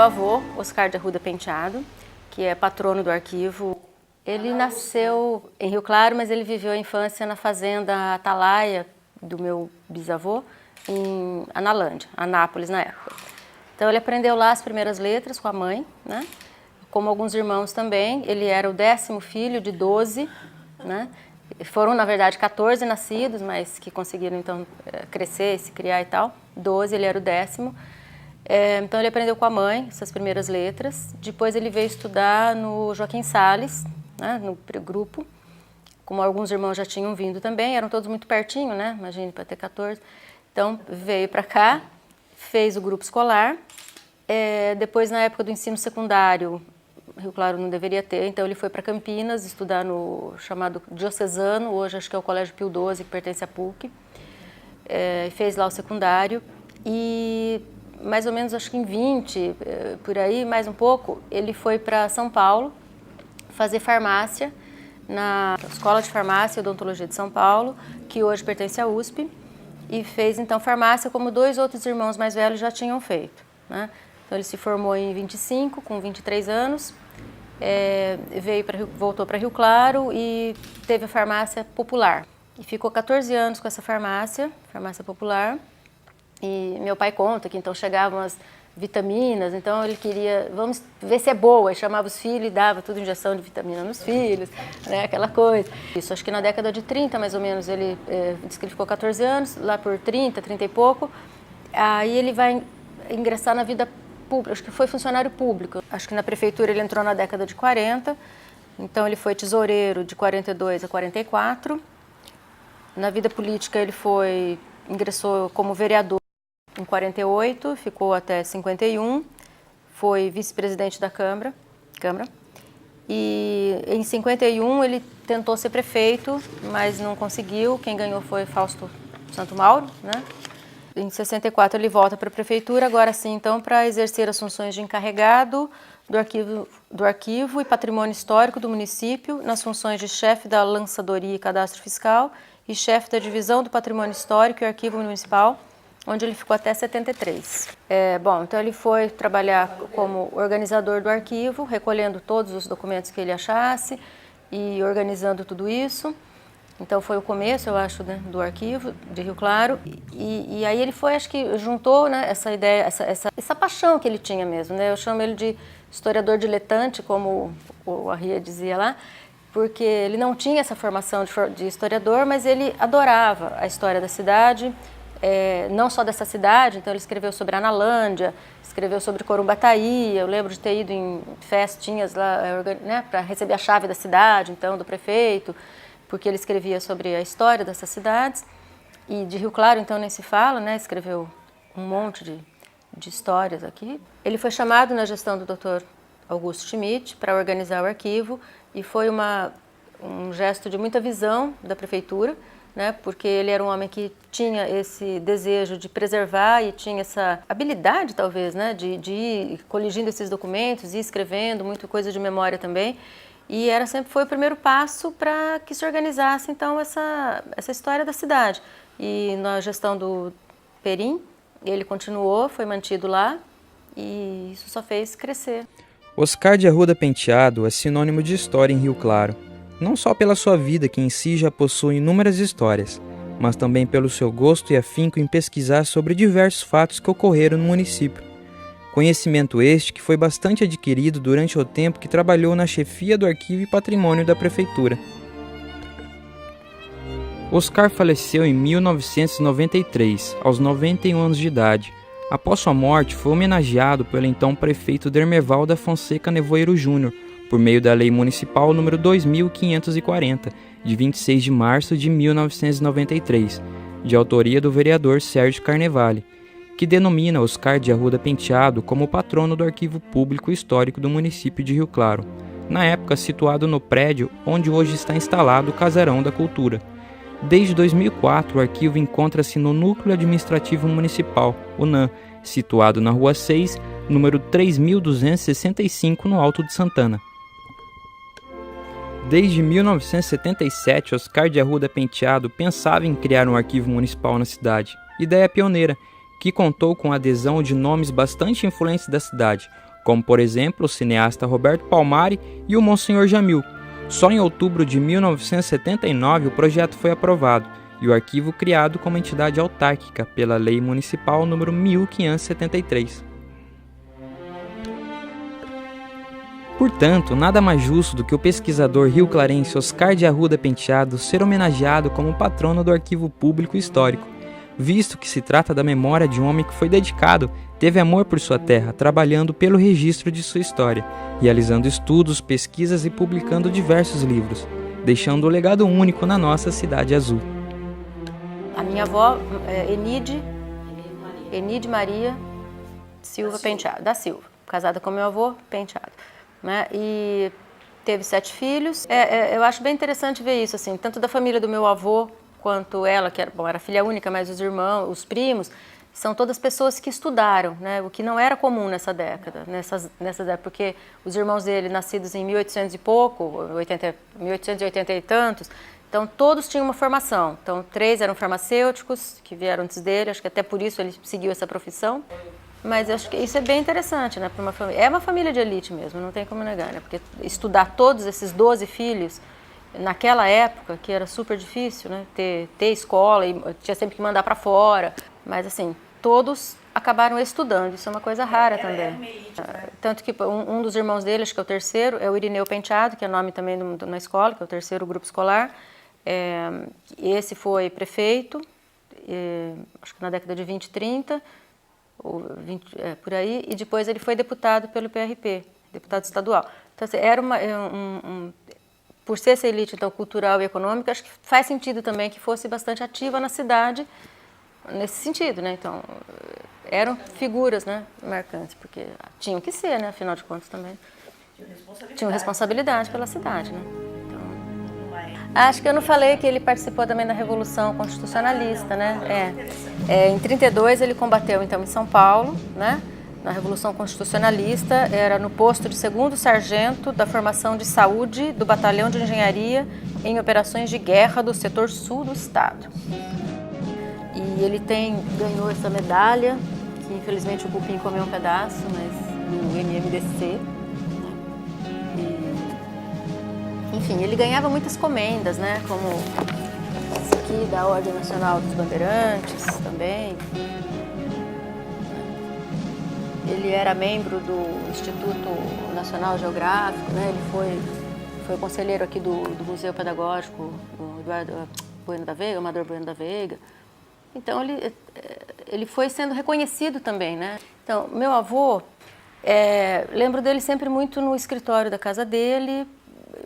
avô, Oscar de Arruda Penteado, que é patrono do arquivo. Ele nasceu em Rio Claro, mas ele viveu a infância na fazenda Atalaia do meu bisavô, em Analândia, Anápolis na época. Então ele aprendeu lá as primeiras letras com a mãe, né? Como alguns irmãos também. Ele era o 10º filho de 12, né? Foram, na verdade, 14 nascidos, mas que conseguiram, então, crescer, se criar e tal. 12, ele era o 10º. Então, ele aprendeu com a mãe essas primeiras letras. Depois, ele veio estudar no Joaquim Salles, né, no grupo. Como alguns irmãos já tinham vindo também, eram todos muito pertinho, né? Imagine, para ter 14. Então, veio para cá, fez o grupo escolar. Depois, na época do ensino secundário, Rio Claro não deveria ter, então ele foi para Campinas estudar no chamado Diocesano, hoje acho que é o Colégio Pio XII, que pertence à PUC. Fez lá o secundário e mais ou menos acho que em 20, por aí, mais um pouco, ele foi para São Paulo fazer farmácia na Escola de Farmácia e Odontologia de São Paulo, que hoje pertence à USP, e fez então farmácia como 2 outros irmãos mais velhos já tinham feito, né? Então ele se formou em 25, com 23 anos, voltou para Rio Claro e teve a farmácia popular. E ficou 14 anos com essa farmácia popular. E meu pai conta que então chegavam as vitaminas, então ele queria, vamos ver se é boa, e chamava os filhos e dava tudo injeção de vitamina nos filhos, né, aquela coisa. Isso, acho que na década de 30, mais ou menos, ele disse que ele ficou 14 anos, lá por 30 e pouco, aí ele vai ingressar na vida pública, acho que foi funcionário público. Acho que na prefeitura ele entrou na década de 40, então ele foi tesoureiro de 42 a 44. Na vida política ele ingressou como vereador em 48, ficou até 51, foi vice-presidente da Câmara. E em 51 ele tentou ser prefeito, mas não conseguiu. Quem ganhou foi Fausto Santo Mauro, né? Em 64 ele volta para a prefeitura, agora sim, então, para exercer as funções de encarregado do arquivo e patrimônio histórico do município, nas funções de chefe da lançadoria e cadastro fiscal e chefe da divisão do patrimônio histórico e arquivo municipal, onde ele ficou até 73. Então ele foi trabalhar como organizador do arquivo, recolhendo todos os documentos que ele achasse e organizando tudo isso. Então foi o começo, eu acho, né, do arquivo de Rio Claro. E aí ele foi, acho que juntou, né, essa ideia, essa paixão que ele tinha mesmo, né? Eu chamo ele de historiador diletante, como o Arria dizia lá, porque ele não tinha essa formação de historiador, mas ele adorava a história da cidade, não só dessa cidade. Então ele escreveu sobre Analândia, escreveu sobre Corumbataí. Eu lembro de ter ido em festinhas lá, né, para receber a chave da cidade, então, do prefeito, porque ele escrevia sobre a história dessas cidades. E de Rio Claro, então, nem se fala, né? Escreveu um monte de histórias aqui. Ele foi chamado na gestão do Dr. Augusto Schmidt para organizar o arquivo, e foi um gesto de muita visão da prefeitura, né? Porque ele era um homem que tinha esse desejo de preservar e tinha essa habilidade, talvez, né? De ir coligindo esses documentos e escrevendo, muita coisa de memória também. E sempre foi o primeiro passo para que se organizasse, então, essa história da cidade. E na gestão do Perim, ele continuou, foi mantido lá, e isso só fez crescer. Oscar de Arruda Penteado é sinônimo de história em Rio Claro, não só pela sua vida, que em si já possui inúmeras histórias, mas também pelo seu gosto e afinco em pesquisar sobre diversos fatos que ocorreram no município. Conhecimento este que foi bastante adquirido durante o tempo que trabalhou na chefia do Arquivo e Patrimônio da Prefeitura. Oscar faleceu em 1993, aos 91 anos de idade. Após sua morte, foi homenageado pelo então prefeito Dermerval da Fonseca Nevoeiro Júnior, por meio da Lei Municipal nº 2540, de 26 de março de 1993, de autoria do vereador Sérgio Carnevale, que denomina Oscar de Arruda Penteado como patrono do Arquivo Público Histórico do município de Rio Claro, na época situado no prédio onde hoje está instalado o Casarão da Cultura. Desde 2004, o arquivo encontra-se no Núcleo Administrativo Municipal, o NAM, situado na Rua 6, número 3265, no Alto de Santana. Desde 1977, Oscar de Arruda Penteado pensava em criar um arquivo municipal na cidade, ideia pioneira, que contou com a adesão de nomes bastante influentes da cidade, como por exemplo o cineasta Roberto Palmari e o Monsenhor Jamil. Só em outubro de 1979 o projeto foi aprovado e o arquivo criado como entidade autárquica pela Lei Municipal número 1573. Portanto, nada mais justo do que o pesquisador rio-clarense Oscar de Arruda Penteado ser homenageado como patrono do Arquivo Público Histórico, visto que se trata da memória de um homem que foi dedicado, teve amor por sua terra, trabalhando pelo registro de sua história, realizando estudos, pesquisas e publicando diversos livros, deixando um legado único na nossa cidade azul. A minha avó, Enide Maria Silva Penteado, da Silva, casada com meu avô Penteado, né? E teve 7 filhos. Eu acho bem interessante ver isso, assim, tanto da família do meu avô quanto ela, que era filha única, mas os irmãos, os primos, são todas pessoas que estudaram, né? O que não era comum nessa década, porque os irmãos dele, nascidos em 1800 e pouco, 1880 e tantos, então todos tinham uma formação. Então 3 eram farmacêuticos, que vieram antes dele, acho que até por isso ele seguiu essa profissão. Mas eu acho que isso é bem interessante, né? Para uma família. É uma família de elite mesmo, não tem como negar, né? Porque estudar todos esses 12 filhos, naquela época, que era super difícil, né? Ter escola, e tinha sempre que mandar para fora. Mas, assim, todos acabaram estudando, isso é uma coisa rara também. Tanto que um dos irmãos dele, acho que é o terceiro, é o Irineu Penteado, que é nome também na escola, que é o terceiro grupo escolar. Esse foi prefeito, acho que na década de 20 e 30, ou 20, por aí, e depois ele foi deputado pelo PRP, deputado estadual. Então, assim, era por ser essa elite então, cultural e econômica, acho que faz sentido também que fosse bastante ativa na cidade, nesse sentido, né? Então, eram figuras, né, marcantes, porque tinham que ser, né, afinal de contas também. Tinham responsabilidade pela cidade, né? Acho que eu não falei que ele participou também da Revolução Constitucionalista, né? Em 32 ele combateu então em São Paulo, né? Na Revolução Constitucionalista, era no posto de 2º sargento da formação de saúde do Batalhão de Engenharia em operações de guerra do setor sul do estado. E ele ganhou essa medalha, que infelizmente o cupim comeu um pedaço, mas do MMDC. Enfim, ele ganhava muitas comendas, né? Como esse aqui da Ordem Nacional dos Bandeirantes também. Ele era membro do Instituto Nacional Geográfico, né? Ele foi conselheiro aqui do Museu Pedagógico, do Eduardo Bueno da Veiga, Amador Bueno da Veiga. Então, ele foi sendo reconhecido também, né? Então, meu avô, lembro dele sempre muito no escritório da casa dele,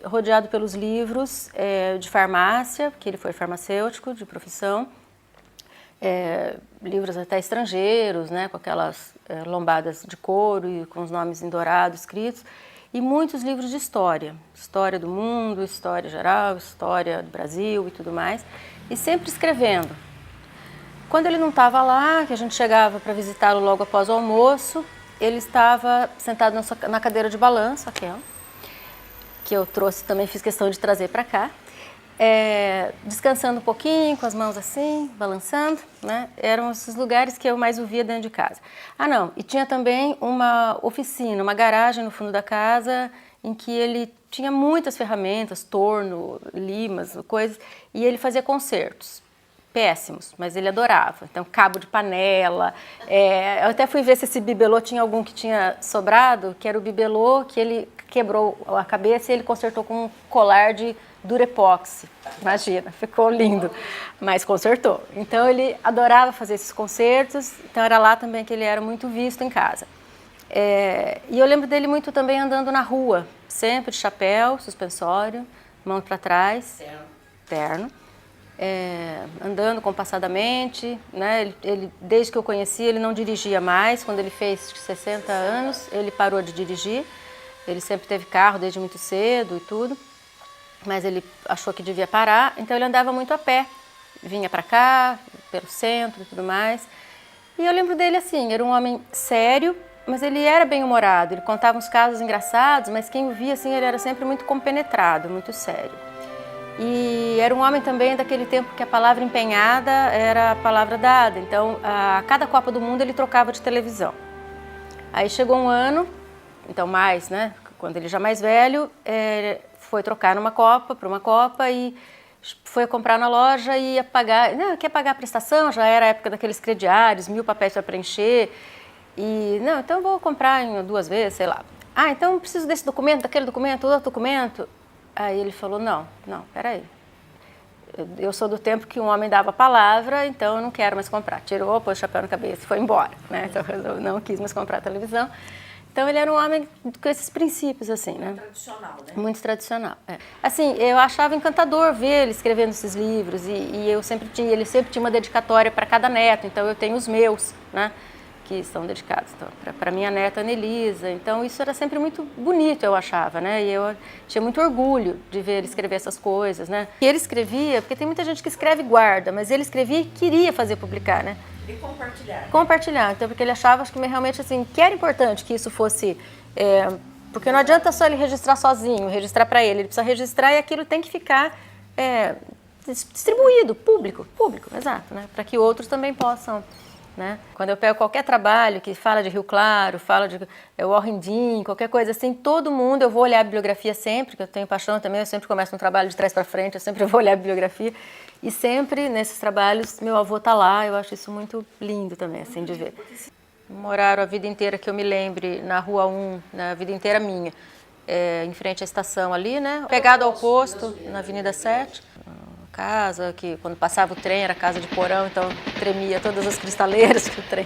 rodeado pelos livros de farmácia, que ele foi farmacêutico de profissão, livros até estrangeiros, né, com aquelas lombadas de couro e com os nomes em dourado escritos, e muitos livros de história do mundo, história geral, história do Brasil e tudo mais, e sempre escrevendo. Quando ele não estava lá, que a gente chegava para visitá-lo logo após o almoço, ele estava sentado na cadeira de balanço, aquela, que eu trouxe, também fiz questão de trazer para cá, descansando um pouquinho, com as mãos assim, balançando, né? Eram esses lugares que eu mais o via dentro de casa. Não, e tinha também uma oficina, uma garagem no fundo da casa, em que ele tinha muitas ferramentas, torno, limas, coisas, e ele fazia concertos. Péssimos, mas ele adorava. Então, cabo de panela. Eu até fui ver se esse bibelô tinha algum que tinha sobrado, que era o bibelô que ele quebrou a cabeça e ele consertou com um colar de durepoxi. Imagina, ficou lindo, mas consertou. Então, ele adorava fazer esses concertos, então era lá também que ele era muito visto em casa. E eu lembro dele muito também andando na rua, sempre de chapéu, suspensório, mão para trás, terno. Andando compassadamente, né? Ele, desde que eu conheci, ele não dirigia mais. Quando ele fez 60 anos, ele parou de dirigir. Ele sempre teve carro desde muito cedo e tudo, mas ele achou que devia parar, então ele andava muito a pé. Vinha para cá, pelo centro e tudo mais. E eu lembro dele assim, era um homem sério, mas ele era bem-humorado. Ele contava uns casos engraçados, mas quem o via assim, ele era sempre muito compenetrado, muito sério. E era um homem também daquele tempo que a palavra empenhada era a palavra dada. Então, a cada Copa do Mundo ele trocava de televisão. Aí chegou um ano então mais, né? Quando ele já mais velho, foi trocar por uma copa e foi comprar na loja e ia pagar, não, quer pagar a prestação, já era a época daqueles crediários, 1000 papéis para preencher, e não, então eu vou comprar em 2 vezes, sei lá. Ah, então eu preciso desse documento, daquele documento, outro documento. Aí ele falou, não, peraí. Eu sou do tempo que um homem dava palavra, então eu não quero mais comprar. Tirou, pôs o chapéu na cabeça e foi embora, né? Então eu não quis mais comprar televisão. Então ele era um homem com esses princípios, assim, né? Tradicional, né? Muito tradicional. Assim, eu achava encantador ver ele escrevendo esses livros e ele sempre tinha uma dedicatória para cada neto, então eu tenho os meus, né? Que são dedicados então, para minha neta Anelisa. Então isso era sempre muito bonito, eu achava, né? E eu tinha muito orgulho de ver ele escrever essas coisas, né? E ele escrevia, porque tem muita gente que escreve e guarda, mas ele escrevia e queria fazer publicar, né? E compartilhar. Compartilhar, então porque ele achava que realmente assim, que era importante que isso fosse... porque não adianta só ele registrar sozinho, registrar para ele precisa registrar e aquilo tem que ficar distribuído, público, exato, né? Para que outros também possam... Né? Quando eu pego qualquer trabalho que fala de Rio Claro, fala de Warren Dean, qualquer coisa assim, todo mundo, eu vou olhar a bibliografia sempre, que eu tenho paixão também, eu sempre começo um trabalho de trás para frente, eu sempre vou olhar a bibliografia, e sempre nesses trabalhos meu avô está lá, eu acho isso muito lindo também, assim, de ver. Moraram a vida inteira, que eu me lembre, na Rua 1, na vida inteira minha, em frente à estação ali, né? Pegado ao posto, na Avenida 7. Casa, que quando passava o trem era casa de porão, então tremia todas as cristaleiras que o trem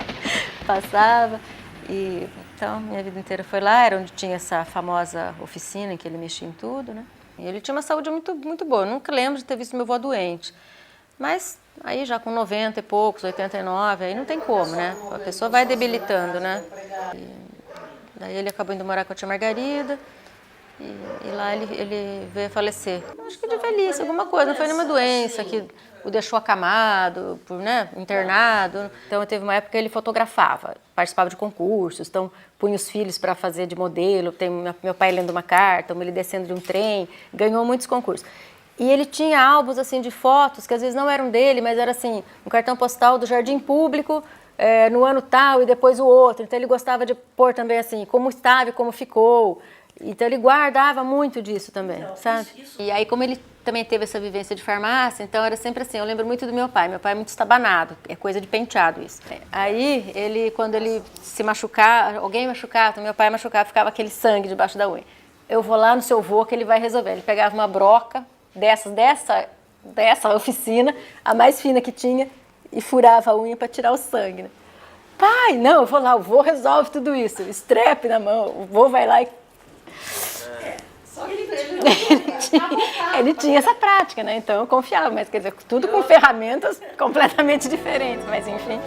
passava. E, então, minha vida inteira foi lá, era onde tinha essa famosa oficina em que ele mexia em tudo, né? E ele tinha uma saúde muito, muito boa. Eu nunca lembro de ter visto meu avô doente. Mas aí já com 90 e poucos, 89, aí não tem como, né? A pessoa vai debilitando, né? E daí ele acabou indo morar com a tia Margarida. E lá ele veio a falecer. Acho que de velhice, alguma coisa, não foi nenhuma doença que o deixou acamado, internado. Então teve uma época que ele fotografava, participava de concursos, então punha os filhos para fazer de modelo, tem meu pai lendo uma carta, ele descendo de um trem, ganhou muitos concursos. E ele tinha álbuns assim de fotos que às vezes não eram dele, mas era assim, um cartão postal do Jardim Público, no ano tal e depois o outro. Então ele gostava de pôr também assim, como estava e como ficou. Então ele guardava muito disso também, então, sabe? E aí como ele também teve essa vivência de farmácia, então era sempre assim, eu lembro muito do meu pai é muito estabanado, é coisa de penteado isso. Aí ele, quando ele se machucar, alguém machucava, meu pai machucava, ficava aquele sangue debaixo da unha. Eu vou lá no seu vô que ele vai resolver. Ele pegava uma broca dessa oficina, a mais fina que tinha, e furava a unha para tirar o sangue, né? Pai, não, eu vou lá, o vô resolve tudo isso, estrepe na mão, o vô vai lá e Só que ele tinha essa prática, né? Então eu confiava, mas quer dizer, tudo com ferramentas completamente diferentes, mas enfim.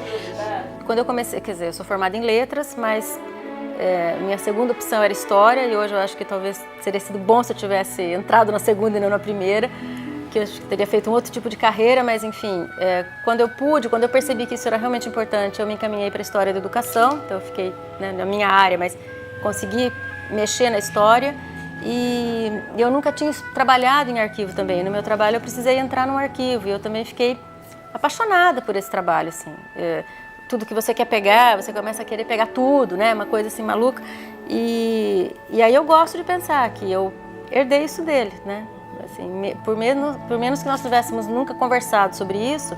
Quando eu comecei, quer dizer, eu sou formada em letras, mas minha segunda opção era história e hoje eu acho que talvez teria sido bom se eu tivesse entrado na segunda e não na primeira, que eu acho que teria feito um outro tipo de carreira, mas enfim, quando eu percebi que isso era realmente importante, eu me encaminhei para a história da educação, então eu fiquei, né, na minha área, mas consegui mexer na história e eu nunca tinha trabalhado em arquivo também. No meu trabalho eu precisei entrar num arquivo e eu também fiquei apaixonada por esse trabalho, assim. Tudo que você quer pegar, você começa a querer pegar tudo, né? Uma coisa assim maluca. E aí eu gosto de pensar que eu herdei isso dele, né? Assim, por menos que nós tivéssemos nunca conversado sobre isso,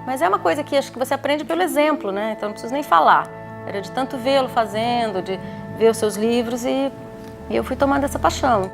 mas é uma coisa que acho que você aprende pelo exemplo, né? Então não preciso nem falar. Era de tanto vê-lo fazendo, de ver os seus livros e eu fui tomando essa paixão.